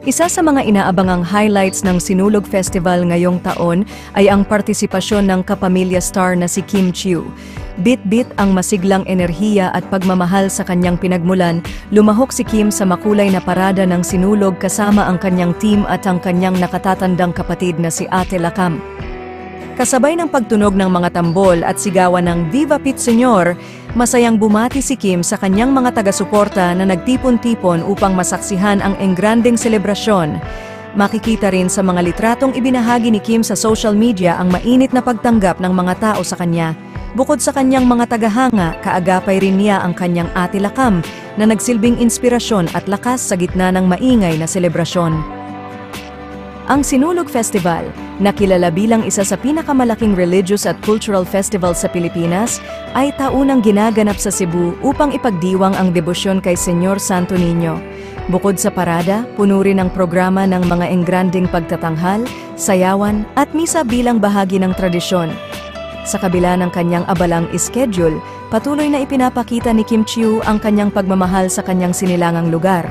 Isa sa mga inaabangang highlights ng Sinulog Festival ngayong taon ay ang partisipasyon ng kapamilya star na si Kim Chiu. Bit-bit ang masiglang enerhiya at pagmamahal sa kanyang pinagmulan, lumahok si Kim sa makulay na parada ng Sinulog kasama ang kanyang team at ang kanyang nakatatandang kapatid na si Ate Lakam. Kasabay ng pagtunog ng mga tambol at sigawan ng Viva Pit Señor, masayang bumati si Kim sa kanyang mga taga-suporta na nagtipon-tipon upang masaksihan ang engranding selebrasyon. Makikita rin sa mga litratong ibinahagi ni Kim sa social media ang mainit na pagtanggap ng mga tao sa kanya. Bukod sa kanyang mga tagahanga, kaagapay rin niya ang kanyang Ate Lakam na nagsilbing inspirasyon at lakas sa gitna ng maingay na selebrasyon. Ang Sinulog Festival, na kilala bilang isa sa pinakamalaking religious at cultural festival sa Pilipinas, ay taunang ginaganap sa Cebu upang ipagdiwang ang debosyon kay Señor Santo Niño. Bukod sa parada, puno rin ang programa ng mga engranding pagtatanghal, sayawan at misa bilang bahagi ng tradisyon. Sa kabila ng kanyang abalang schedule, patuloy na ipinapakita ni Kim Chiu ang kanyang pagmamahal sa kanyang sinilangang lugar.